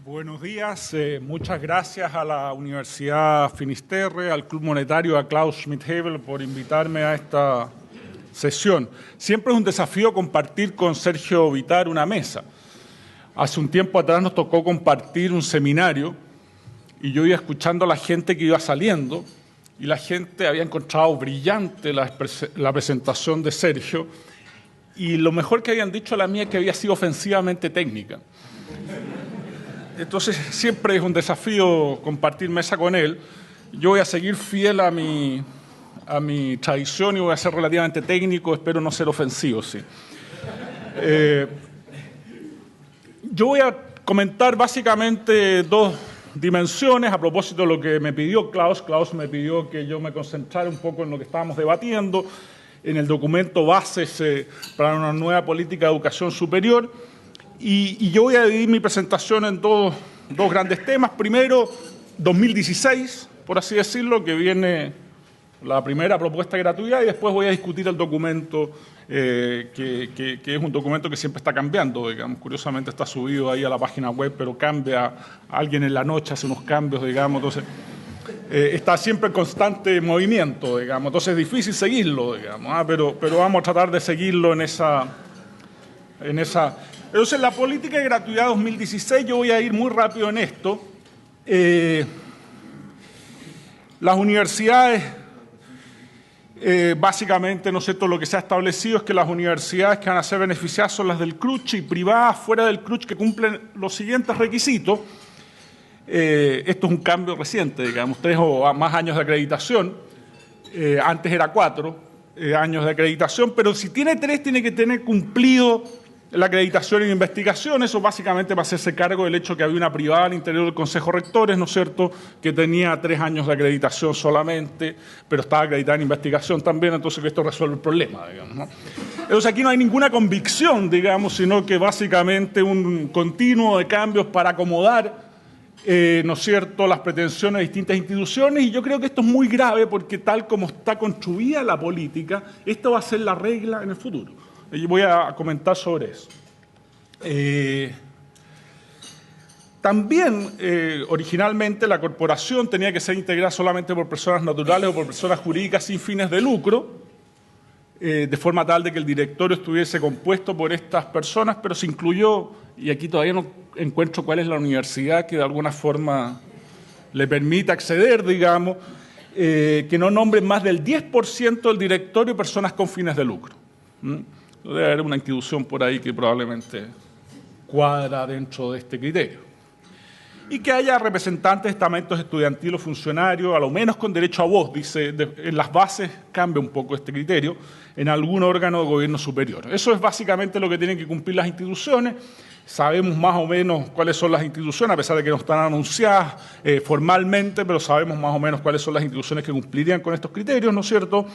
Buenos días, muchas gracias a la Universidad Finisterre, al Club Monetario, a Klaus Schmidheubel por invitarme a esta sesión. Siempre es un desafío compartir con Sergio Vitar una mesa. Hace un tiempo atrás nos tocó compartir un seminario y yo iba escuchando a la gente que iba saliendo y la gente había encontrado brillante la presentación de Sergio y lo mejor que habían dicho a la mía es que había sido ofensivamente técnica. Entonces siempre es un desafío compartir mesa con él. Yo voy a seguir fiel a mi tradición y voy a ser relativamente técnico, espero no ser ofensivo, sí. Yo voy a comentar básicamente dos dimensiones a propósito de lo que me pidió Klaus. Klaus me pidió que yo me concentrara un poco en lo que estábamos debatiendo, en el documento Bases para una nueva política de educación superior. Y yo voy a dividir mi presentación en dos grandes temas. Primero, 2016, por así decirlo, que viene la primera propuesta de gratuidad, y después voy a discutir el documento, que es un documento que siempre está cambiando, digamos. Curiosamente está subido ahí a la página web, pero cambia, alguien en la noche hace unos cambios, digamos, entonces está siempre en constante movimiento, digamos, entonces es difícil seguirlo, digamos, pero vamos a tratar de seguirlo en esa. Entonces, la política de gratuidad 2016, yo voy a ir muy rápido en esto. Las universidades, básicamente, ¿no es cierto?, lo que se ha establecido es que las universidades que van a ser beneficiadas son las del CRUCH y privadas fuera del CRUCH que cumplen los siguientes requisitos. Esto es un cambio reciente, digamos, 3 o más años de acreditación. Antes era 4 años de acreditación, pero si tiene 3, tiene que tener cumplido la acreditación en investigación. Eso básicamente va a hacerse cargo del hecho que había una privada al interior del Consejo de Rectores, ¿no es cierto?, que tenía 3 años de acreditación solamente, pero estaba acreditada en investigación también, entonces que esto resuelve el problema, digamos, ¿no? Entonces aquí no hay ninguna convicción, digamos, sino que básicamente un continuo de cambios para acomodar, ¿no es cierto?, las pretensiones de distintas instituciones, y yo creo que esto es muy grave porque tal como está construida la política, esto va a ser la regla en el futuro. Y voy a comentar sobre eso. También, originalmente, la corporación tenía que ser integrada solamente por personas naturales o por personas jurídicas sin fines de lucro, de forma tal de que el directorio estuviese compuesto por estas personas, pero se incluyó, y aquí todavía no encuentro cuál es la universidad que de alguna forma le permita acceder, digamos, que no nombren más del 10% del directorio personas con fines de lucro. Debe haber una institución por ahí que probablemente cuadra dentro de este criterio. Y que haya representantes de estamentos estudiantiles o funcionarios, a lo menos con derecho a voz, dice, en las bases cambia un poco este criterio, en algún órgano de gobierno superior. Eso es básicamente lo que tienen que cumplir las instituciones. Sabemos más o menos cuáles son las instituciones, a pesar de que no están anunciadas formalmente, pero sabemos más o menos cuáles son las instituciones que cumplirían con estos criterios, ¿no es cierto?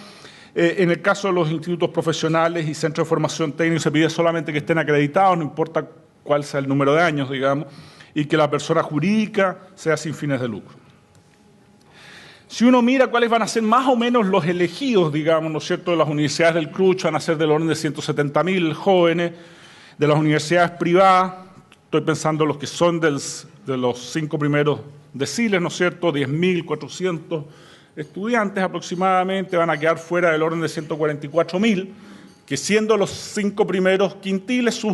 En el caso de los institutos profesionales y centros de formación técnica se pide solamente que estén acreditados, no importa cuál sea el número de años, digamos, y que la persona jurídica sea sin fines de lucro. Si uno mira cuáles van a ser más o menos los elegidos, digamos, ¿no es cierto?, de las universidades del CRUCH, van a ser del orden de 170.000 jóvenes, de las universidades privadas, estoy pensando en los que son de los 5 primeros deciles, ¿no es cierto?, 10.400 estudiantes aproximadamente, van a quedar fuera del orden de 144.000, que siendo los 5 primeros quintiles, las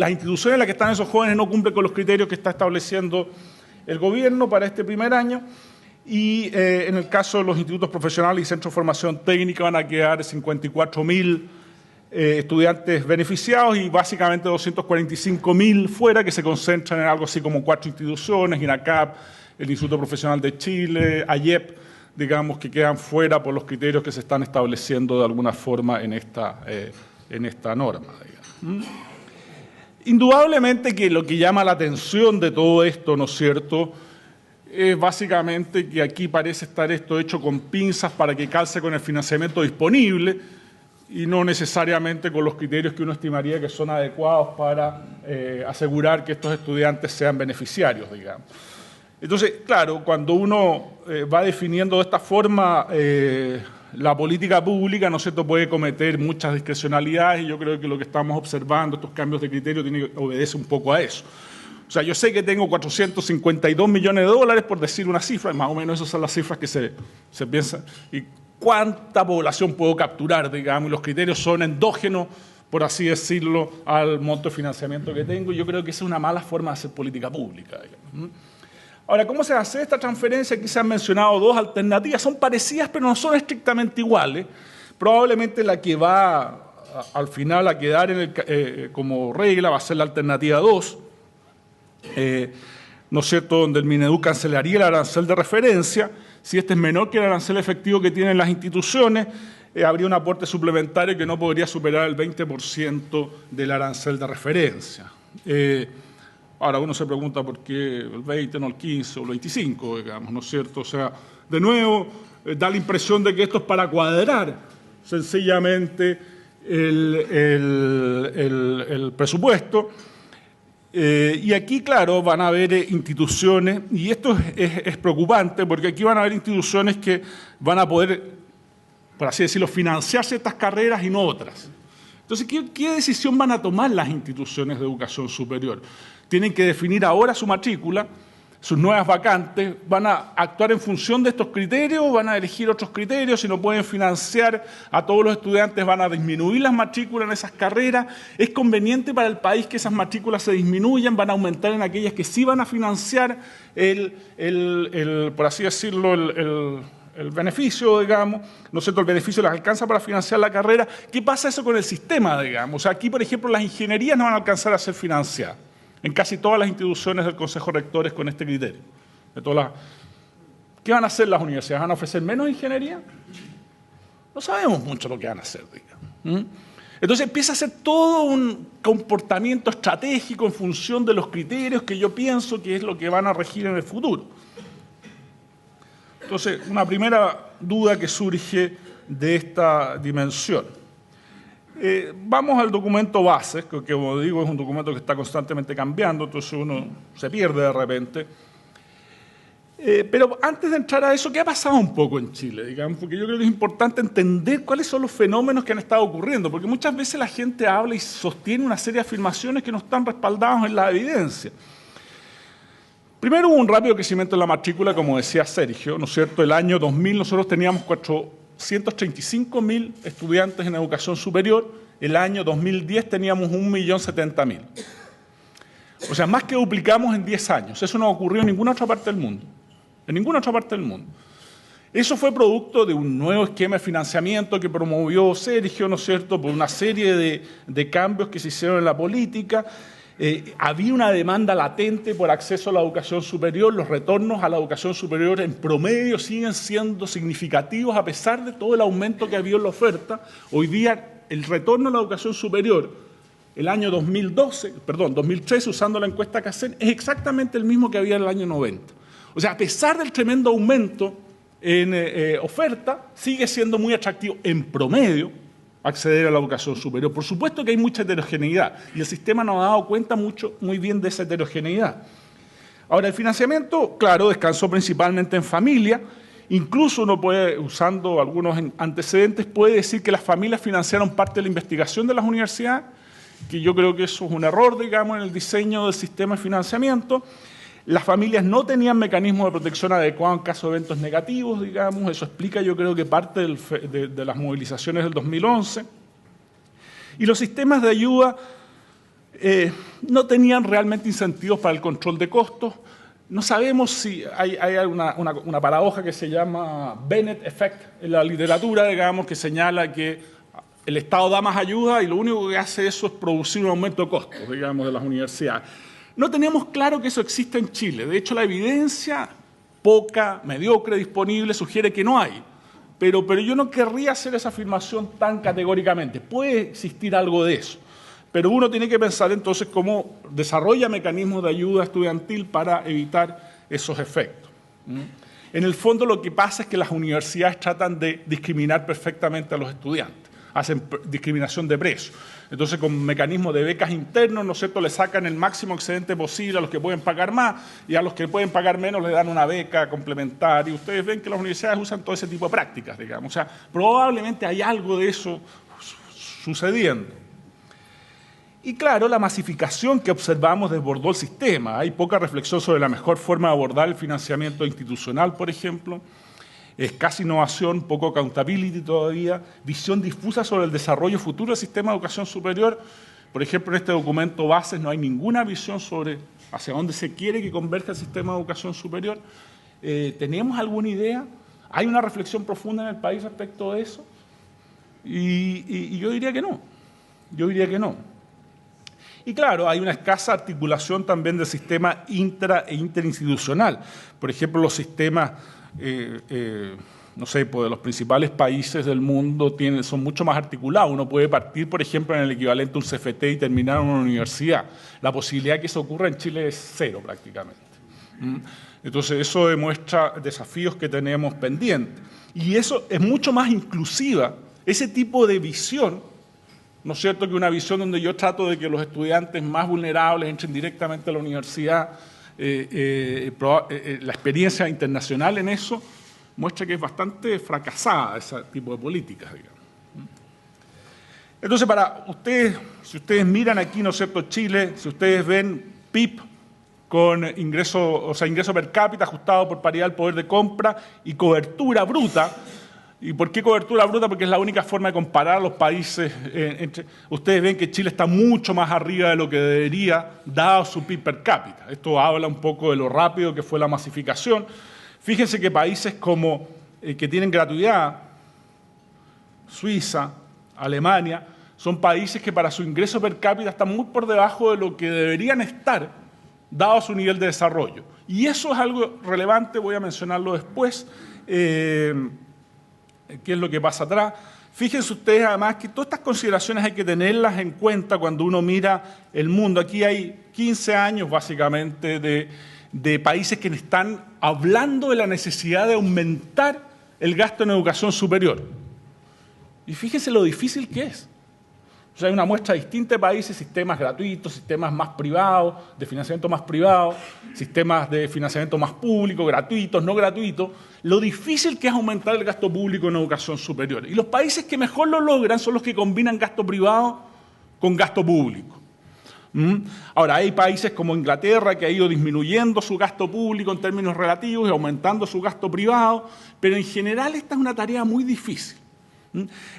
instituciones en las que están esos jóvenes no cumplen con los criterios que está estableciendo el gobierno para este primer año, y en el caso de los institutos profesionales y centros de formación técnica van a quedar 54.000 estudiantes beneficiados y básicamente 245.000 fuera, que se concentran en algo así como 4 instituciones, INACAP, el Instituto Profesional de Chile, AYEP, digamos, que quedan fuera por los criterios que se están estableciendo de alguna forma en esta norma, digamos. Indudablemente que lo que llama la atención de todo esto, ¿no es cierto?, es básicamente que aquí parece estar esto hecho con pinzas para que calce con el financiamiento disponible y no necesariamente con los criterios que uno estimaría que son adecuados para asegurar que estos estudiantes sean beneficiarios, digamos. Entonces, claro, cuando uno va definiendo de esta forma la política pública, ¿no es cierto?, puede cometer muchas discrecionalidades y yo creo que lo que estamos observando, estos cambios de criterio, obedece un poco a eso. O sea, yo sé que tengo 452 millones de dólares, por decir una cifra, y más o menos esas son las cifras que se piensan. ¿Y cuánta población puedo capturar, digamos? Y los criterios son endógenos, por así decirlo, al monto de financiamiento que tengo. Y yo creo que esa es una mala forma de hacer política pública, digamos. Ahora, ¿cómo se hace esta transferencia? Aquí se han mencionado dos alternativas. Son parecidas, pero no son estrictamente iguales. Probablemente la que va al final a quedar como regla va a ser la alternativa 2. ¿No es cierto?, donde el Mineduc cancelaría el arancel de referencia. Si este es menor que el arancel efectivo que tienen las instituciones, habría un aporte suplementario que no podría superar el 20% del arancel de referencia. Ahora uno se pregunta por qué el 20, no el 15 o el 25, digamos, ¿no es cierto? O sea, de nuevo, da la impresión de que esto es para cuadrar sencillamente el presupuesto. Y aquí, claro, van a haber instituciones, y esto es preocupante, porque aquí van a haber instituciones que van a poder, por así decirlo, financiar ciertas carreras y no otras. Entonces, ¿qué decisión van a tomar las instituciones de educación superior? Tienen que definir ahora su matrícula, sus nuevas vacantes, van a actuar en función de estos criterios, van a elegir otros criterios, si no pueden financiar a todos los estudiantes van a disminuir las matrículas en esas carreras, es conveniente para el país que esas matrículas se disminuyan, van a aumentar en aquellas que sí van a financiar por así decirlo, el beneficio, digamos, ¿no es cierto?, el beneficio les alcanza para financiar la carrera. ¿Qué pasa eso con el sistema, digamos? O sea, aquí, por ejemplo, las ingenierías no van a alcanzar a ser financiadas en casi todas las instituciones del Consejo de Rectores con este criterio. ¿Qué van a hacer las universidades? ¿Van a ofrecer menos ingeniería? No sabemos mucho lo que van a hacer, digamos. Entonces empieza a ser todo un comportamiento estratégico en función de los criterios que yo pienso que es lo que van a regir en el futuro. Entonces, una primera duda que surge de esta dimensión. Vamos al documento base, que como digo es un documento que está constantemente cambiando, entonces uno se pierde de repente. Pero antes de entrar a eso, ¿qué ha pasado un poco en Chile? Digamos? Porque yo creo que es importante entender cuáles son los fenómenos que han estado ocurriendo, porque muchas veces la gente habla y sostiene una serie de afirmaciones que no están respaldadas en la evidencia. Primero hubo un rápido crecimiento en la matrícula, como decía Sergio, ¿no es cierto? El año 2000 nosotros teníamos 435.000 estudiantes en educación superior, el año 2010 teníamos 1.070.000. O sea, más que duplicamos en 10 años. Eso no ocurrió en ninguna otra parte del mundo. En ninguna otra parte del mundo. Eso fue producto de un nuevo esquema de financiamiento que promovió Sergio, ¿no es cierto?, por una serie de cambios que se hicieron en la política. Había una demanda latente por acceso a la educación superior. Los retornos a la educación superior en promedio siguen siendo significativos a pesar de todo el aumento que había en la oferta. Hoy día el retorno a la educación superior, el año 2013, usando la encuesta CACEN, es exactamente el mismo que había en el año 90. O sea, a pesar del tremendo aumento en oferta, sigue siendo muy atractivo en promedio acceder a la educación superior. Por supuesto que hay mucha heterogeneidad y el sistema nos ha dado cuenta muy bien de esa heterogeneidad. Ahora, el financiamiento, claro, descansó principalmente en familia. Incluso uno puede, usando algunos antecedentes, puede decir que las familias financiaron parte de la investigación de las universidades, que yo creo que eso es un error, digamos, en el diseño del sistema de financiamiento. Las familias no tenían mecanismos de protección adecuados en caso de eventos negativos, digamos. Eso explica, yo creo que parte de las movilizaciones del 2011. Y los sistemas de ayuda no tenían realmente incentivos para el control de costos. No sabemos si hay una paradoja que se llama Bennett Effect en la literatura, digamos, que señala que el Estado da más ayuda y lo único que hace eso es producir un aumento de costos, digamos, de las universidades. No teníamos claro que eso existe en Chile. De hecho, la evidencia poca, mediocre, disponible, sugiere que no hay. Pero yo no querría hacer esa afirmación tan categóricamente. Puede existir algo de eso. Pero uno tiene que pensar entonces cómo desarrolla mecanismos de ayuda estudiantil para evitar esos efectos. En el fondo lo que pasa es que las universidades tratan de discriminar perfectamente a los estudiantes. hacen discriminación de precios. Entonces, con mecanismos de becas internos, ¿no es cierto?, le sacan el máximo excedente posible a los que pueden pagar más y a los que pueden pagar menos le dan una beca complementaria. Y ustedes ven que las universidades usan todo ese tipo de prácticas, digamos. O sea, probablemente hay algo de eso sucediendo. Y claro, la masificación que observamos desbordó el sistema. Hay poca reflexión sobre la mejor forma de abordar el financiamiento institucional, por ejemplo. Escasa innovación, poco accountability todavía, visión difusa sobre el desarrollo futuro del sistema de educación superior. Por ejemplo, en este documento Bases no hay ninguna visión sobre hacia dónde se quiere que converja el sistema de educación superior. ¿Tenemos alguna idea? ¿Hay una reflexión profunda en el país respecto de eso? Y yo diría que no. Yo diría que no. Y claro, hay una escasa articulación también del sistema intra e interinstitucional. Por ejemplo, los sistemas, no sé, pues de los principales países del mundo son mucho más articulados. Uno puede partir, por ejemplo, en el equivalente a un CFT y terminar en una universidad. La posibilidad de que eso ocurra en Chile es cero prácticamente. Entonces, eso demuestra desafíos que tenemos pendientes. Y eso es mucho más inclusiva, ese tipo de visión, ¿no es cierto?, que una visión donde yo trato de que los estudiantes más vulnerables entren directamente a la universidad. La experiencia internacional en eso muestra que es bastante fracasada ese tipo de políticas, digamos. Entonces, para ustedes, si ustedes miran aquí, ¿no es cierto?, Chile, si ustedes ven PIB con ingreso per cápita ajustado por paridad del poder de compra y cobertura bruta. ¿Y por qué cobertura bruta? Porque es la única forma de comparar a los países. Ustedes ven que Chile está mucho más arriba de lo que debería, dado su PIB per cápita. Esto habla un poco de lo rápido que fue la masificación. Fíjense que países como que tienen gratuidad, Suiza, Alemania, son países que para su ingreso per cápita están muy por debajo de lo que deberían estar, dado su nivel de desarrollo. Y eso es algo relevante, voy a mencionarlo después. ¿Qué es lo que pasa atrás? Fíjense ustedes además que todas estas consideraciones hay que tenerlas en cuenta cuando uno mira el mundo. Aquí hay 15 años básicamente de países que están hablando de la necesidad de aumentar el gasto en educación superior. Y fíjense lo difícil que es. O sea, hay una muestra distinta de países, sistemas gratuitos, sistemas más privados, de financiamiento más privado, sistemas de financiamiento más público, gratuitos, no gratuitos. Lo difícil que es aumentar el gasto público en educación superior. Y los países que mejor lo logran son los que combinan gasto privado con gasto público. Ahora, hay países como Inglaterra que ha ido disminuyendo su gasto público en términos relativos y aumentando su gasto privado, pero en general esta es una tarea muy difícil.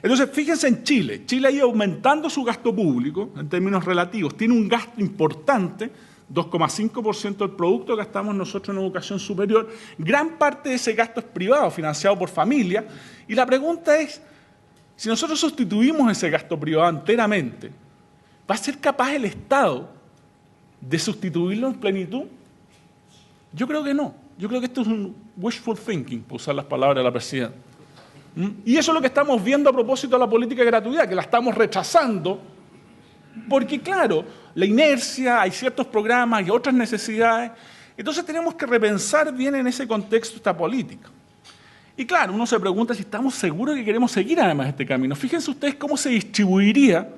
Entonces, fíjense en Chile. Chile ha ido aumentando su gasto público en términos relativos. Tiene un gasto importante, 2,5% del producto que gastamos nosotros en educación superior. Gran parte de ese gasto es privado, financiado por familias. Y la pregunta es, si nosotros sustituimos ese gasto privado enteramente, ¿va a ser capaz el Estado de sustituirlo en plenitud? Yo creo que no. Yo creo que esto es un wishful thinking, por usar las palabras de la presidenta. Y eso es lo que estamos viendo a propósito de la política de gratuidad, que la estamos rechazando, porque claro, la inercia, hay ciertos programas y otras necesidades, entonces tenemos que repensar bien en ese contexto esta política. Y claro, uno se pregunta si estamos seguros que queremos seguir además este camino. Fíjense ustedes cómo se distribuiría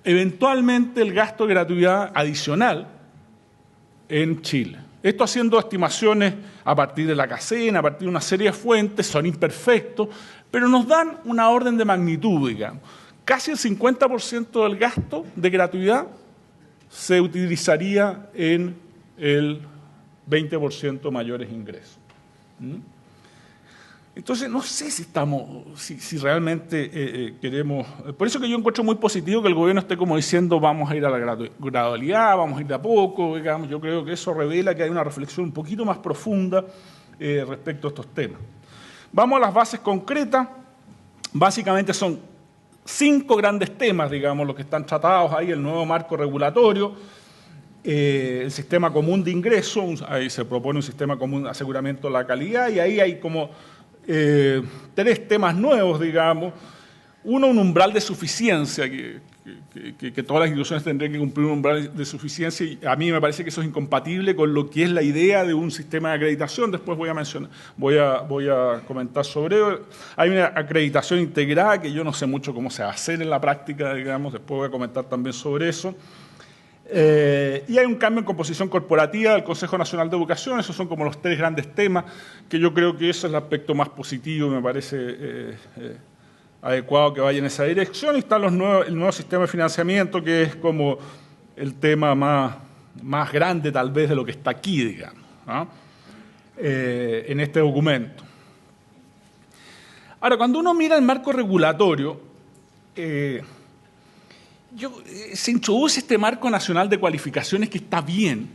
eventualmente el gasto de gratuidad adicional en Chile. Esto haciendo estimaciones a partir de la CACEN, a partir de una serie de fuentes, son imperfectos, pero nos dan una orden de magnitud, digamos. Casi el 50% del gasto de gratuidad se utilizaría en el 20% mayores ingresos. Entonces, no sé si realmente queremos... Por eso que yo encuentro muy positivo que el gobierno esté como diciendo vamos a ir a la gradualidad, vamos a ir de a poco, digamos. Yo creo que eso revela que hay una reflexión un poquito más profunda respecto a estos temas. Vamos a las bases concretas. Básicamente son 5 grandes temas, digamos, los que están tratados ahí, el nuevo marco regulatorio, el sistema común de ingresos, ahí se propone un sistema común de aseguramiento de la calidad, y ahí hay como 3 temas nuevos, digamos. Uno, un umbral de suficiencia, que que todas las instituciones tendrían que cumplir un umbral de suficiencia, y a mí me parece que eso es incompatible con lo que es la idea de un sistema de acreditación. Después voy a comentar sobre ello. Hay una acreditación integrada que yo no sé mucho cómo se va a hacer en la práctica, digamos, después voy a comentar también sobre eso. Y hay un cambio en composición corporativa del Consejo Nacional de Educación. Esos son como los tres grandes temas, que yo creo que ese es el aspecto más positivo, me parece adecuado que vaya en esa dirección. Y está el nuevo sistema de financiamiento, que es como el tema más grande tal vez de lo que está aquí, digamos, ¿no? En este documento. Ahora, cuando uno mira el marco regulatorio, se introduce este marco nacional de cualificaciones que está bien,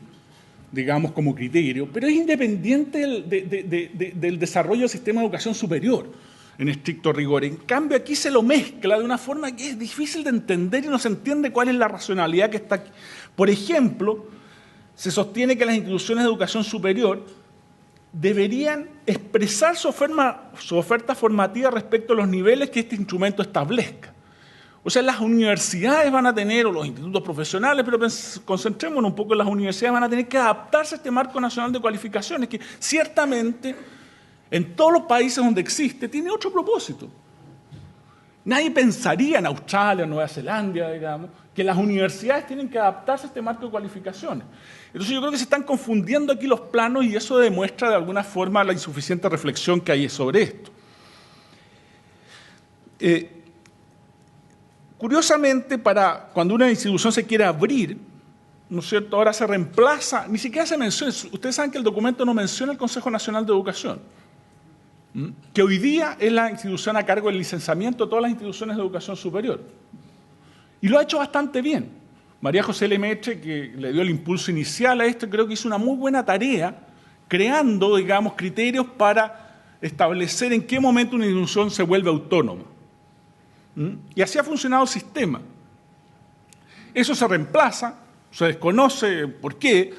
digamos, como criterio, pero es independiente del desarrollo del sistema de educación superior, en estricto rigor. En cambio, aquí se lo mezcla de una forma que es difícil de entender y no se entiende cuál es la racionalidad que está aquí. Por ejemplo, se sostiene que las instituciones de educación superior deberían expresar su oferta formativa respecto a los niveles que este instrumento establezca. O sea, las universidades van a tener, o los institutos profesionales, pero concentrémonos un poco en las universidades, van a tener que adaptarse a este marco nacional de cualificaciones, que ciertamente en todos los países donde existe tiene otro propósito. Nadie pensaría en Australia, Nueva Zelanda, digamos, que las universidades tienen que adaptarse a este marco de cualificaciones. Entonces yo creo que se están confundiendo aquí los planos y eso demuestra de alguna forma la insuficiente reflexión que hay sobre esto. Curiosamente, cuando una institución se quiere abrir, ¿no es cierto?, ahora se reemplaza, ni siquiera se menciona, ustedes saben que el documento no menciona el Consejo Nacional de Educación, que hoy día es la institución a cargo del licenciamiento de todas las instituciones de educación superior. Y lo ha hecho bastante bien. María José Lemaitre, que le dio el impulso inicial a esto, creo que hizo una muy buena tarea creando, digamos, criterios para establecer en qué momento una institución se vuelve autónoma. Y así ha funcionado el sistema. Eso se reemplaza, se desconoce por qué,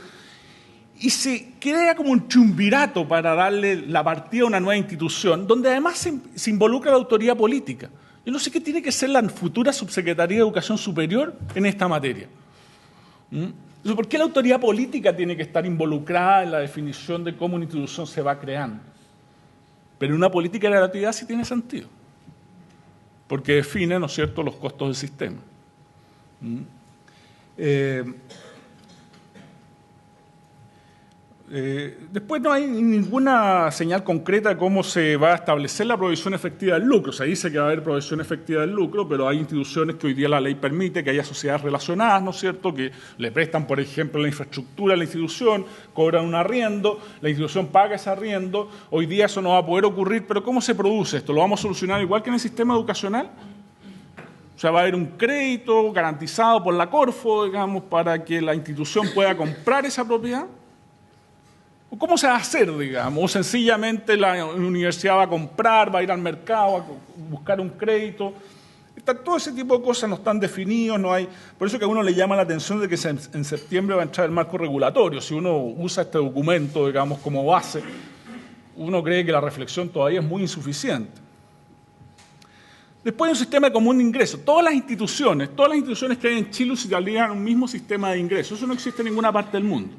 y se crea como un triunvirato para darle la partida a una nueva institución, donde además se involucra la autoridad política. Yo no sé qué tiene que ser la futura Subsecretaría de Educación Superior en esta materia. ¿Por qué la autoridad política tiene que estar involucrada en la definición de cómo una institución se va creando? Pero una política de gratuidad sí tiene sentido, porque define, ¿no es cierto?, los costos del sistema. Después no hay ninguna señal concreta de cómo se va a establecer la provisión efectiva del lucro. Se dice que va a haber provisión efectiva del lucro, pero hay instituciones que hoy día la ley permite que haya sociedades relacionadas, ¿no es cierto?, que le prestan, por ejemplo, la infraestructura a la institución, cobran un arriendo, la institución paga ese arriendo. Hoy día eso no va a poder ocurrir, pero ¿cómo se produce esto? ¿Lo vamos a solucionar igual que en el sistema educacional? O sea, va a haber un crédito garantizado por la Corfo, digamos, para que la institución pueda comprar esa propiedad. ¿Cómo se va a hacer, digamos? O sencillamente la universidad va a comprar, va a ir al mercado a buscar un crédito. Todo ese tipo de cosas no están definidos, no hay. Por eso que a uno le llama la atención de que en septiembre va a entrar el marco regulatorio. Si uno usa este documento, digamos, como base, uno cree que la reflexión todavía es muy insuficiente. Después hay un sistema común de ingresos. Todas las instituciones que hay en Chile utilizarían un mismo sistema de ingresos. Eso no existe en ninguna parte del mundo.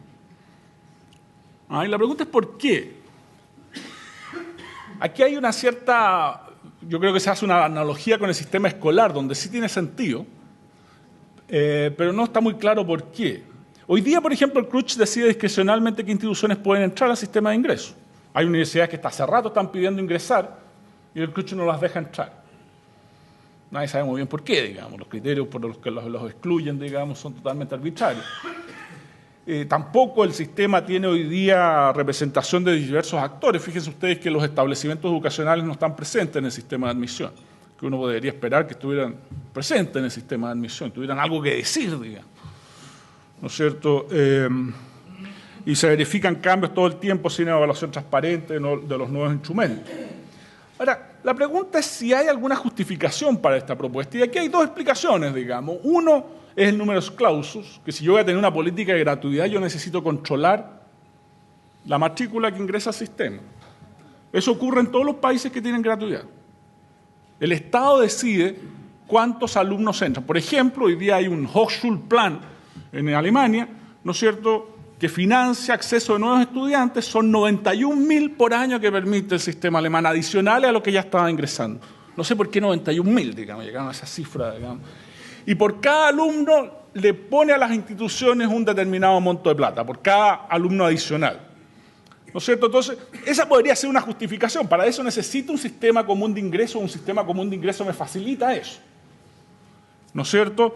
Y la pregunta es ¿por qué? Aquí hay una cierta, yo creo que se hace una analogía con el sistema escolar, donde sí tiene sentido, pero no está muy claro por qué. Hoy día, por ejemplo, el CRUCH decide discrecionalmente qué instituciones pueden entrar al sistema de ingresos. Hay universidades que hasta hace rato están pidiendo ingresar y el CRUCH no las deja entrar. Nadie sabe muy bien por qué, digamos. Los criterios por los que los excluyen, digamos, son totalmente arbitrarios. Tampoco el sistema tiene hoy día representación de diversos actores. Fíjense ustedes que los establecimientos educacionales no están presentes en el sistema de admisión, que uno debería esperar que estuvieran presentes en el sistema de admisión, tuvieran algo que decir, digamos. ¿No es cierto? Y se verifican cambios todo el tiempo sin evaluación transparente de los nuevos instrumentos. Ahora, la pregunta es si hay alguna justificación para esta propuesta. Y aquí hay dos explicaciones, digamos. Uno es el numerus clausus, que si yo voy a tener una política de gratuidad, yo necesito controlar la matrícula que ingresa al sistema. Eso ocurre en todos los países que tienen gratuidad. El Estado decide cuántos alumnos entran. Por ejemplo, hoy día hay un Hochschulplan en Alemania, ¿no es cierto?, que financia acceso de nuevos estudiantes. Son 91.000 por año que permite el sistema alemán, adicionales a lo que ya estaba ingresando. No sé por qué 91.000, digamos, llegaron a esa cifra, digamos. Y por cada alumno le pone a las instituciones un determinado monto de plata, por cada alumno adicional. ¿No es cierto? Entonces, esa podría ser una justificación. Para eso necesito un sistema común de ingreso. Un sistema común de ingreso me facilita eso. ¿No es cierto?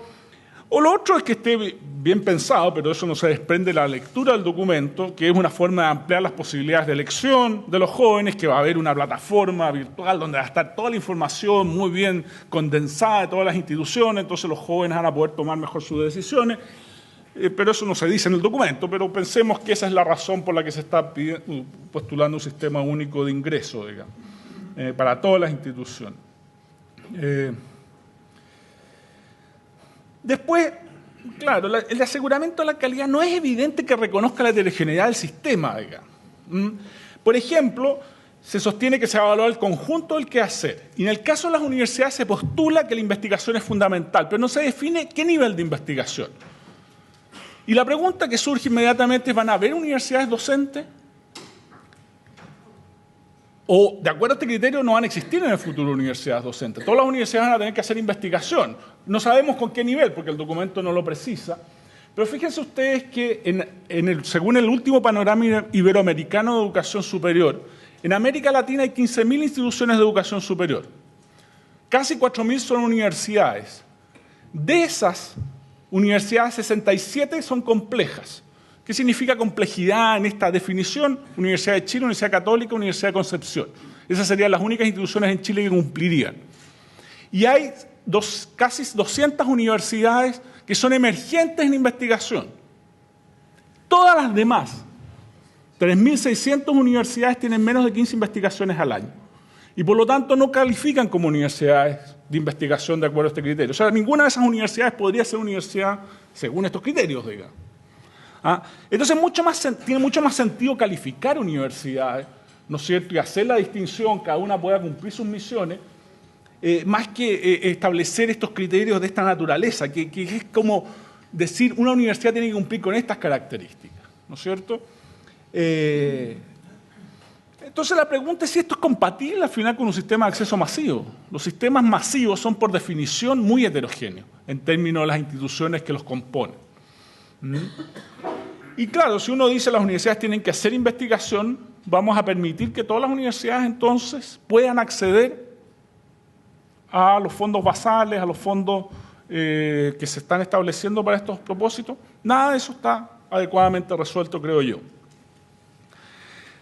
O lo otro es que esté bien pensado, pero eso no se desprende de la lectura del documento, que es una forma de ampliar las posibilidades de elección de los jóvenes, que va a haber una plataforma virtual donde va a estar toda la información muy bien condensada de todas las instituciones, entonces los jóvenes van a poder tomar mejor sus decisiones, pero eso no se dice en el documento, pero pensemos que esa es la razón por la que se está postulando un sistema único de ingreso, digamos, para todas las instituciones. Después, claro, el aseguramiento de la calidad no es evidente que reconozca la heterogeneidad del sistema, digamos. Por ejemplo, se sostiene que se va a evaluar el conjunto del quehacer. Y en el caso de las universidades se postula que la investigación es fundamental, pero no se define qué nivel de investigación. Y la pregunta que surge inmediatamente es, ¿van a haber universidades docentes? O, de acuerdo a este criterio, no van a existir en el futuro universidades docentes. Todas las universidades van a tener que hacer investigación. No sabemos con qué nivel, porque el documento no lo precisa. Pero fíjense ustedes que según el último panorama iberoamericano de educación superior, en América Latina hay 15.000 instituciones de educación superior. Casi 4.000 son universidades. De esas universidades, 67 son complejas. ¿Qué significa complejidad en esta definición? Universidad de Chile, Universidad Católica, Universidad de Concepción. Esas serían las únicas instituciones en Chile que cumplirían. Y hay casi 200 universidades que son emergentes en investigación. Todas las demás, 3.600 universidades tienen menos de 15 investigaciones al año. Y por lo tanto no califican como universidades de investigación de acuerdo a este criterio. O sea, ninguna de esas universidades podría ser universidad según estos criterios, digamos. Entonces tiene mucho más sentido calificar universidades, ¿no es cierto?, y hacer la distinción, cada una pueda cumplir sus misiones, más que establecer estos criterios de esta naturaleza, que es como decir, una universidad tiene que cumplir con estas características, ¿no es cierto? Entonces la pregunta es si esto es compatible al final con un sistema de acceso masivo. Los sistemas masivos son por definición muy heterogéneos en términos de las instituciones que los componen. Y claro, si uno dice que las universidades tienen que hacer investigación, vamos a permitir que todas las universidades entonces puedan acceder a los fondos basales, a los fondos que se están estableciendo para estos propósitos. Nada de eso está adecuadamente resuelto, creo yo.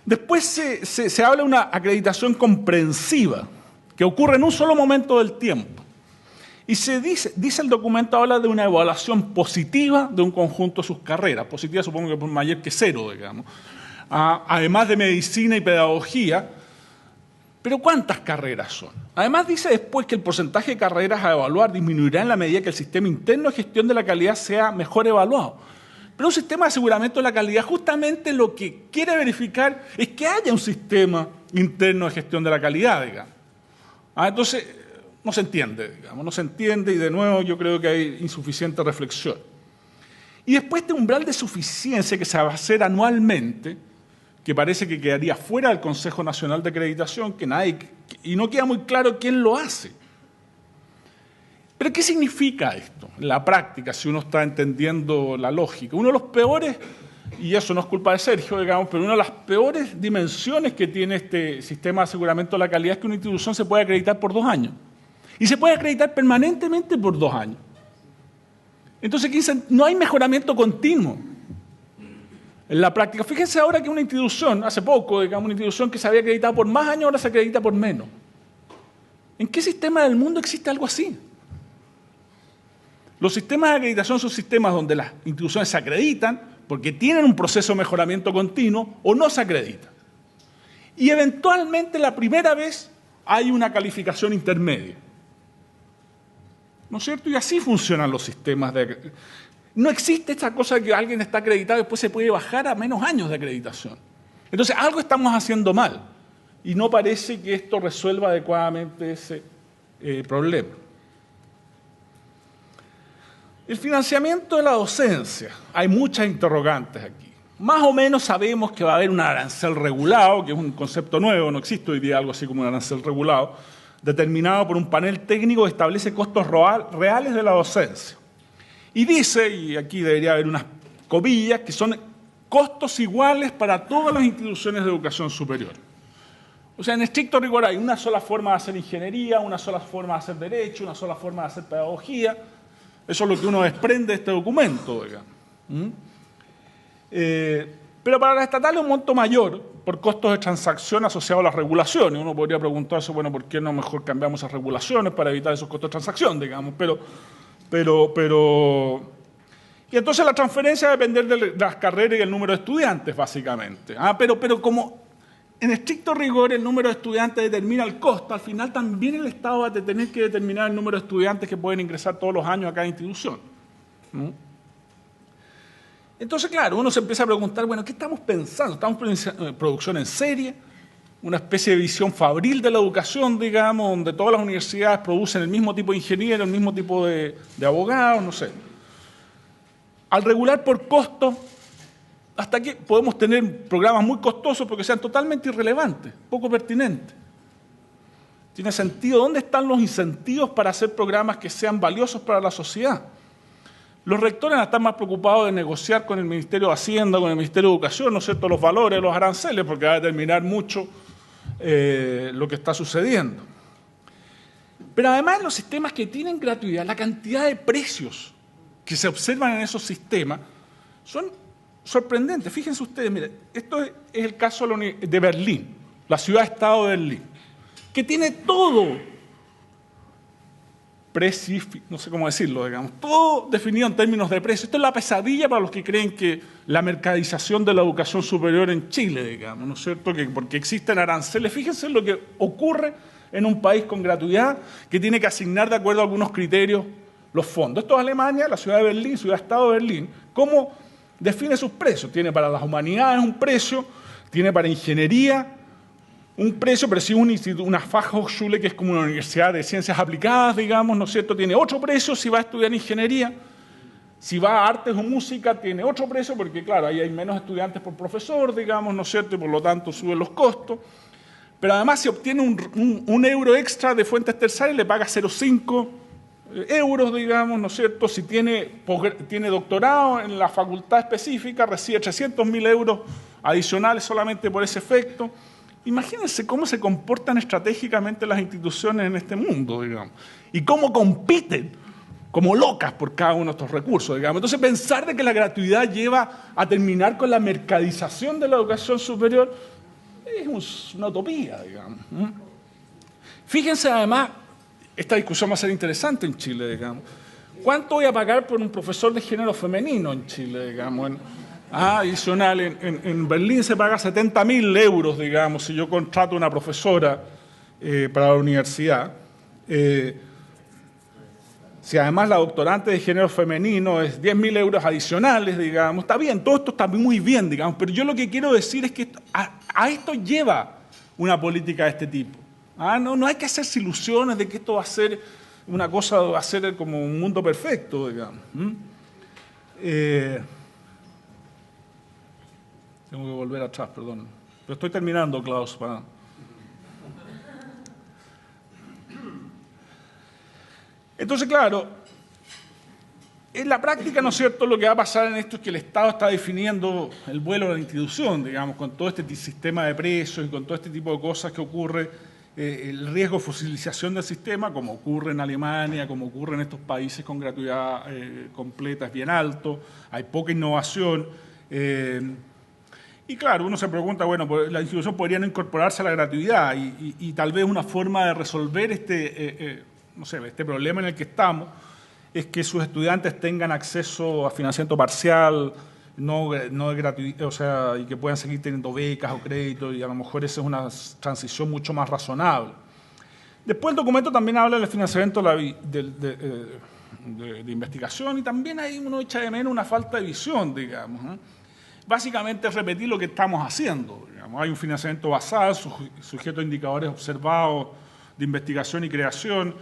Después se habla de una acreditación comprensiva, que ocurre en un solo momento del tiempo. Y se dice el documento, habla de una evaluación positiva de un conjunto de sus carreras. Positiva supongo que por mayor que cero, digamos. Además de medicina y pedagogía. Pero ¿cuántas carreras son? Además dice después que el porcentaje de carreras a evaluar disminuirá en la medida que el sistema interno de gestión de la calidad sea mejor evaluado. Pero un sistema de aseguramiento de la calidad justamente lo que quiere verificar es que haya un sistema interno de gestión de la calidad, digamos. Entonces, no se entiende, digamos, no se entiende y de nuevo yo creo que hay insuficiente reflexión. Y después este umbral de suficiencia que se va a hacer anualmente, que parece que quedaría fuera del Consejo Nacional de Acreditación, y no queda muy claro quién lo hace. ¿Pero qué significa esto en la práctica, si uno está entendiendo la lógica? Uno de los peores, y eso no es culpa de Sergio, digamos, pero una de las peores dimensiones que tiene este sistema de aseguramiento de la calidad es que una institución se puede acreditar por 2 años. Y se puede acreditar permanentemente por 2 años. Entonces, no hay mejoramiento continuo en la práctica. Fíjense ahora que una institución, hace poco, digamos, una institución que se había acreditado por más años, ahora se acredita por menos. ¿En qué sistema del mundo existe algo así? Los sistemas de acreditación son sistemas donde las instituciones se acreditan porque tienen un proceso de mejoramiento continuo o no se acreditan. Y eventualmente la primera vez hay una calificación intermedia. ¿No es cierto? Y así funcionan los sistemas de... No existe esta cosa de que alguien está acreditado y después se puede bajar a menos años de acreditación. Entonces, algo estamos haciendo mal y no parece que esto resuelva adecuadamente ese problema. El financiamiento de la docencia. Hay muchas interrogantes aquí. Más o menos sabemos que va a haber un arancel regulado, que es un concepto nuevo, no existe hoy día algo así como un arancel regulado, determinado por un panel técnico que establece costos reales de la docencia. Y dice, y aquí debería haber unas comillas, que son costos iguales para todas las instituciones de educación superior. O sea, en estricto rigor hay una sola forma de hacer ingeniería, una sola forma de hacer derecho, una sola forma de hacer pedagogía. Eso es lo que uno desprende de este documento, digamos. Pero para las estatales un monto mayor por costos de transacción asociados a las regulaciones. Uno podría preguntarse, bueno, ¿por qué no mejor cambiamos esas regulaciones para evitar esos costos de transacción, digamos? Y entonces la transferencia va a depender de las carreras y el número de estudiantes, básicamente. Pero como en estricto rigor el número de estudiantes determina el costo, al final también el Estado va a tener que determinar el número de estudiantes que pueden ingresar todos los años a cada institución. Entonces, claro, uno se empieza a preguntar, bueno, ¿qué estamos pensando? ¿Estamos pensando en producción en serie? Una especie de visión fabril de la educación, digamos, donde todas las universidades producen el mismo tipo de ingenieros, el mismo tipo de abogados, no sé. Al regular por costo, hasta aquí podemos tener programas muy costosos porque sean totalmente irrelevantes, poco pertinentes. ¿Tiene sentido? ¿Dónde están los incentivos para hacer programas que sean valiosos para la sociedad? Los rectores están más preocupados de negociar con el Ministerio de Hacienda, con el Ministerio de Educación, ¿no es cierto?, los valores, los aranceles, porque va a determinar mucho lo que está sucediendo. Pero además los sistemas que tienen gratuidad, la cantidad de precios que se observan en esos sistemas son sorprendentes. Fíjense ustedes, miren, esto es el caso de Berlín, la ciudad-estado de Berlín, que tiene todo no sé cómo decirlo, digamos, todo definido en términos de precio. Esto es la pesadilla para los que creen que la mercadización de la educación superior en Chile, digamos, ¿no es cierto? Que porque existen aranceles. Fíjense lo que ocurre en un país con gratuidad que tiene que asignar de acuerdo a algunos criterios los fondos. Esto es Alemania, la ciudad de Berlín, ciudad-estado de Berlín. ¿Cómo define sus precios? Tiene para las humanidades un precio, tiene para ingeniería un precio, pero si una Fachhochschule, que es como una universidad de ciencias aplicadas, digamos, ¿no es cierto?, tiene otro precio si va a estudiar ingeniería. Si va a artes o música, tiene otro precio, porque claro, ahí hay menos estudiantes por profesor, digamos, ¿no es cierto?, y por lo tanto suben los costos. Pero además, si obtiene un euro extra de fuentes terciarias, le paga 0,5 euros, digamos, ¿no es cierto? Si tiene doctorado en la facultad específica, recibe 300.000 euros adicionales solamente por ese efecto. Imagínense cómo se comportan estratégicamente las instituciones en este mundo, digamos, y cómo compiten como locas por cada uno de estos recursos, digamos. Entonces, pensar de que la gratuidad lleva a terminar con la mercadización de la educación superior es una utopía, digamos. Fíjense, además, esta discusión va a ser interesante en Chile, digamos. ¿Cuánto voy a pagar por un profesor de género femenino en Chile, digamos? Adicional, en Berlín se paga 70.000 euros, digamos, si yo contrato una profesora para la universidad. Si además la doctorante de género femenino es 10.000 euros adicionales, digamos, está bien, todo esto está muy bien, digamos, pero yo lo que quiero decir es que a esto lleva una política de este tipo. No hay que hacerse ilusiones de que esto va a ser una cosa, va a ser como un mundo perfecto, digamos. Tengo que volver atrás, perdón. Pero estoy terminando, Klaus. Entonces, claro, en la práctica, ¿no es cierto?, lo que va a pasar en esto es que el Estado está definiendo el vuelo de la institución, digamos, con todo este sistema de precios y con todo este tipo de cosas que ocurre, el riesgo de fosilización del sistema, como ocurre en Alemania, como ocurre en estos países con gratuidad completa, es bien alto, hay poca innovación. Y claro, uno se pregunta, bueno, pues la institución podría no incorporarse a la gratuidad y tal vez una forma de resolver este problema en el que estamos es que sus estudiantes tengan acceso a financiamiento parcial, no de gratuidad, o sea, y que puedan seguir teniendo becas o créditos, y a lo mejor esa es una transición mucho más razonable. Después el documento también habla del financiamiento de investigación y también ahí uno echa de menos una falta de visión, digamos, ¿no? Básicamente es repetir lo que estamos haciendo. Digamos. Hay un financiamiento basal, sujeto a indicadores observados de investigación y creación.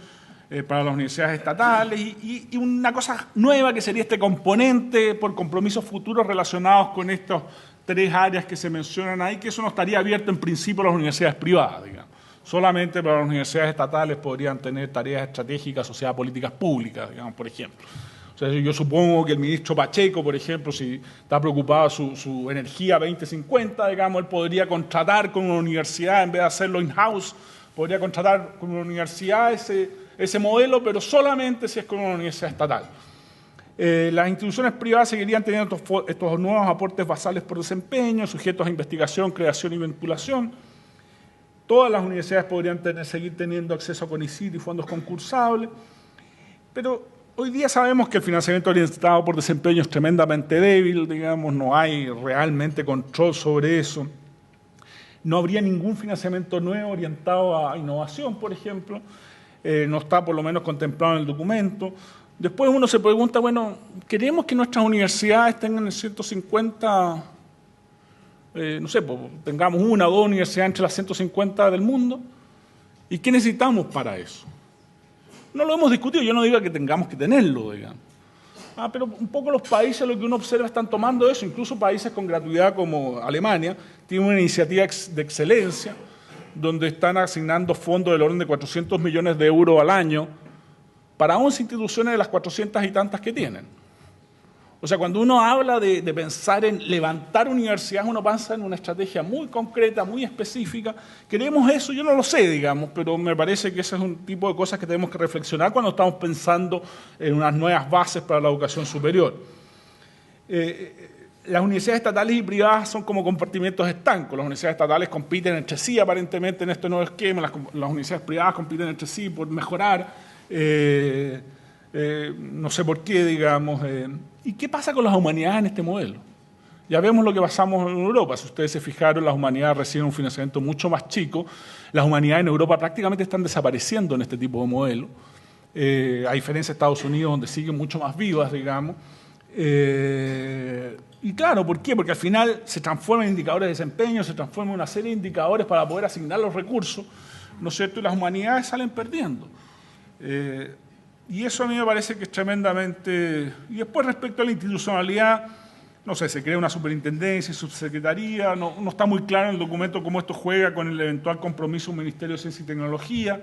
para las universidades estatales y una cosa nueva que sería este componente por compromisos futuros relacionados con estas 3 áreas que se mencionan ahí, que eso no estaría abierto en principio a las universidades privadas, digamos. Solamente para las universidades estatales podrían tener tareas estratégicas asociadas a políticas públicas, digamos, por ejemplo. O sea, yo supongo que el ministro Pacheco, por ejemplo, si está preocupado su energía 2050, digamos, él podría contratar con una universidad, en vez de hacerlo in-house, podría contratar con una universidad ese modelo, pero solamente si es con una universidad estatal. Las instituciones privadas seguirían teniendo estos nuevos aportes basales por desempeño, sujetos a investigación, creación y vinculación. Todas las universidades podrían seguir teniendo acceso a CONICYT y fondos concursables, pero hoy día sabemos que el financiamiento orientado por desempeño es tremendamente débil, digamos, no hay realmente control sobre eso. No habría ningún financiamiento nuevo orientado a innovación, por ejemplo, no está por lo menos contemplado en el documento. Después uno se pregunta, bueno, ¿queremos que nuestras universidades tengan el 150, no sé, pues, tengamos 1 o 2 universidades entre las 150 del mundo? ¿Y qué necesitamos para eso? No lo hemos discutido, yo no digo que tengamos que tenerlo, digamos. Pero un poco los países, lo que uno observa, están tomando eso, incluso países con gratuidad como Alemania, tienen una iniciativa de excelencia, donde están asignando fondos del orden de 400 millones de euros al año para 11 instituciones de las 400 y tantas que tienen. O sea, cuando uno habla de pensar en levantar universidades, uno piensa en una estrategia muy concreta, muy específica. ¿Queremos eso? Yo no lo sé, digamos, pero me parece que ese es un tipo de cosas que tenemos que reflexionar cuando estamos pensando en unas nuevas bases para la educación superior. Las universidades estatales y privadas son como compartimentos estancos. Las universidades estatales compiten entre sí, aparentemente, en este nuevo esquema. Las universidades privadas compiten entre sí por mejorar. No sé por qué, digamos. ¿Y qué pasa con las humanidades en este modelo? Ya vemos lo que pasamos en Europa. Si ustedes se fijaron, las humanidades reciben un financiamiento mucho más chico. Las humanidades en Europa prácticamente están desapareciendo en este tipo de modelo, a diferencia de Estados Unidos, donde siguen mucho más vivas, digamos. Y claro, ¿por qué? Porque al final se transforman en indicadores de desempeño, se transforman en una serie de indicadores para poder asignar los recursos, ¿no es cierto? Y las humanidades salen perdiendo. Y eso a mí me parece que es tremendamente... Y después, respecto a la institucionalidad, no sé, se crea una superintendencia, subsecretaría, no está muy claro en el documento cómo esto juega con el eventual compromiso del Ministerio de Ciencia y Tecnología.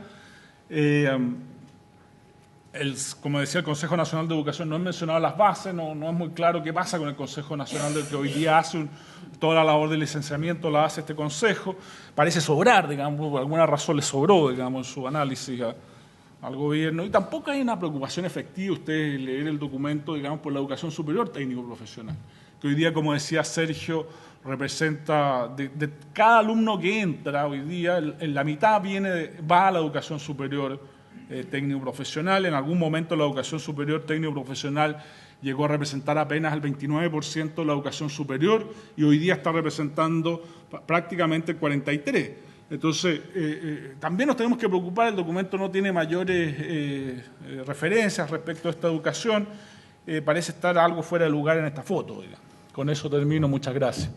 Como decía, el Consejo Nacional de Educación no ha mencionado las bases, no es muy claro qué pasa con el Consejo Nacional del que hoy día hace toda la labor de licenciamiento, la hace este Consejo. Parece sobrar, digamos, por alguna razón le sobró, digamos, en su análisis al gobierno, y tampoco hay una preocupación efectiva, ustedes leer el documento, digamos, por la educación superior técnico-profesional, que hoy día, como decía Sergio, representa, de cada alumno que entra hoy día, en la mitad va a la educación superior técnico-profesional. En algún momento la educación superior técnico-profesional llegó a representar apenas el 29% de la educación superior, y hoy día está representando prácticamente el 43%. Entonces, también nos tenemos que preocupar, el documento no tiene mayores referencias respecto a esta educación, parece estar algo fuera de lugar en esta foto, digamos. Con eso termino, muchas gracias.